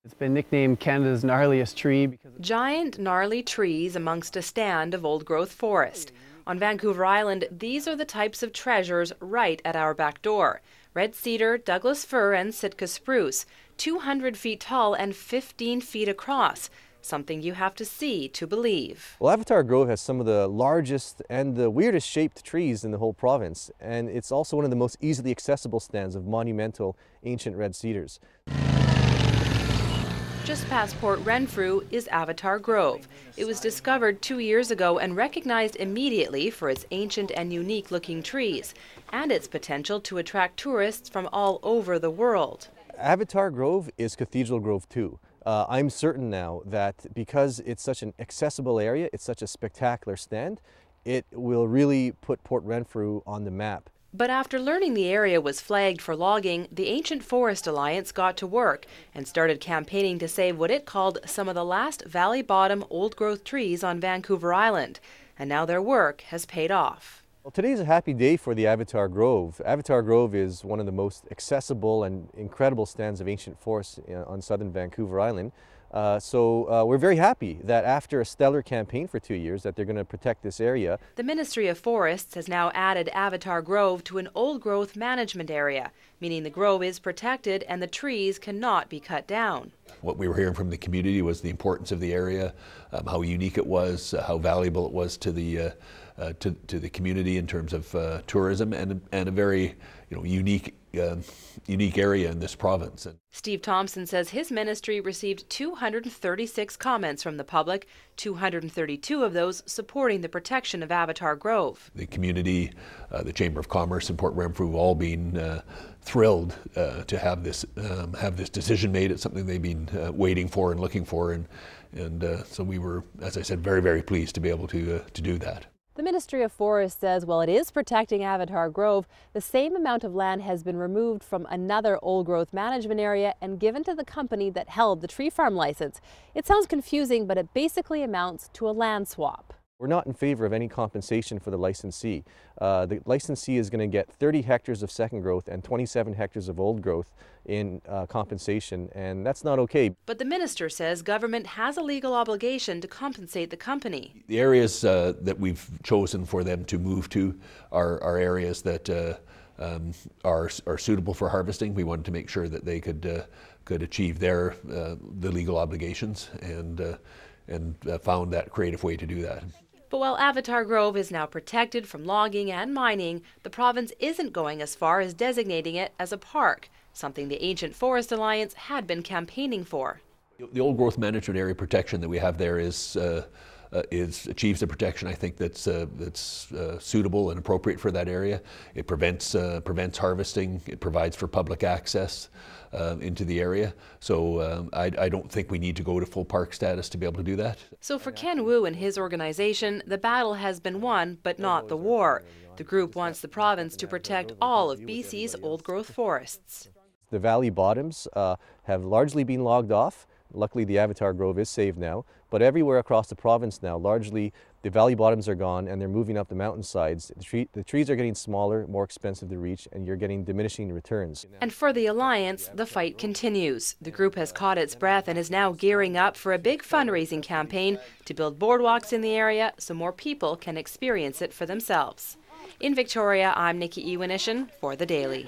It's been nicknamed Canada's gnarliest tree because giant, gnarly trees amongst a stand of old-growth forest. On Vancouver Island, these are the types of treasures right at our back door. Red cedar, Douglas fir and Sitka spruce, 200 feet tall and 15 feet across. Something you have to see to believe. Well, Avatar Grove has some of the largest and the weirdest shaped trees in the whole province, and it's also one of the most easily accessible stands of monumental ancient red cedars. Just past Port Renfrew is Avatar Grove. It was discovered 2 years ago and recognized immediately for its ancient and unique-looking trees and its potential to attract tourists from all over the world. Avatar Grove is Cathedral Grove too. I'm certain now that because it's such an accessible area, it's such a spectacular stand, it will really put Port Renfrew on the map. But after learning the area was flagged for logging, the Ancient Forest Alliance got to work and started campaigning to save what it called some of the last valley bottom old-growth trees on Vancouver Island. And now their work has paid off. Well, today's a happy day for the Avatar Grove. Avatar Grove is one of the most accessible and incredible stands of ancient forests on southern Vancouver Island. So we're very happy that after a stellar campaign for 2 years that they're going to protect this area. The Ministry of Forests has now added Avatar Grove to an old-growth management area, meaning the grove is protected and the trees cannot be cut down. What we were hearing from the community was the importance of the area, how unique it was, how valuable it was to the community in terms of tourism, and a very unique area in this province. Steve Thompson says his ministry received 236 comments from the public, 232 of those supporting the protection of Avatar Grove. The community, the Chamber of Commerce and Port Renfrew have all been thrilled to have this decision made. It's something they've been waiting for and looking for, and so we were, as I said, very, very pleased to be able to do that. The Ministry of Forests says while it is protecting Avatar Grove, the same amount of land has been removed from another old-growth management area and given to the company that held the tree farm license. It sounds confusing, but it basically amounts to a land swap. We're not in favor of any compensation for the licensee. The licensee is going to get 30 hectares of second growth and 27 hectares of old growth in compensation, and that's not okay. But the minister says government has a legal obligation to compensate the company. The areas that we've chosen for them to move to are areas that are suitable for harvesting. We wanted to make sure that they could achieve the legal obligations, and found that creative way to do that. But while Avatar Grove is now protected from logging and mining, the province isn't going as far as designating it as a park, something the Ancient Forest Alliance had been campaigning for. The old growth management area protection that we have there achieves the protection, I think, that's suitable and appropriate for that area. It prevents harvesting. It provides for public access into the area. So I don't think we need to go to full park status to be able to do that. So for Ken Wu and his organization, the battle has been won, but not the war. The group wants the province to protect all of BC's old-growth forests. The valley bottoms have largely been logged off. Luckily, the Avatar Grove is saved now, but everywhere across the province now, largely the valley bottoms are gone and they're moving up the mountainsides. The trees are getting smaller, more expensive to reach, and you're getting diminishing returns. And for the Alliance, the fight continues. The group has caught its breath and is now gearing up for a big fundraising campaign to build boardwalks in the area so more people can experience it for themselves. In Victoria, I'm Nikki Ewanyshyn for The Daily.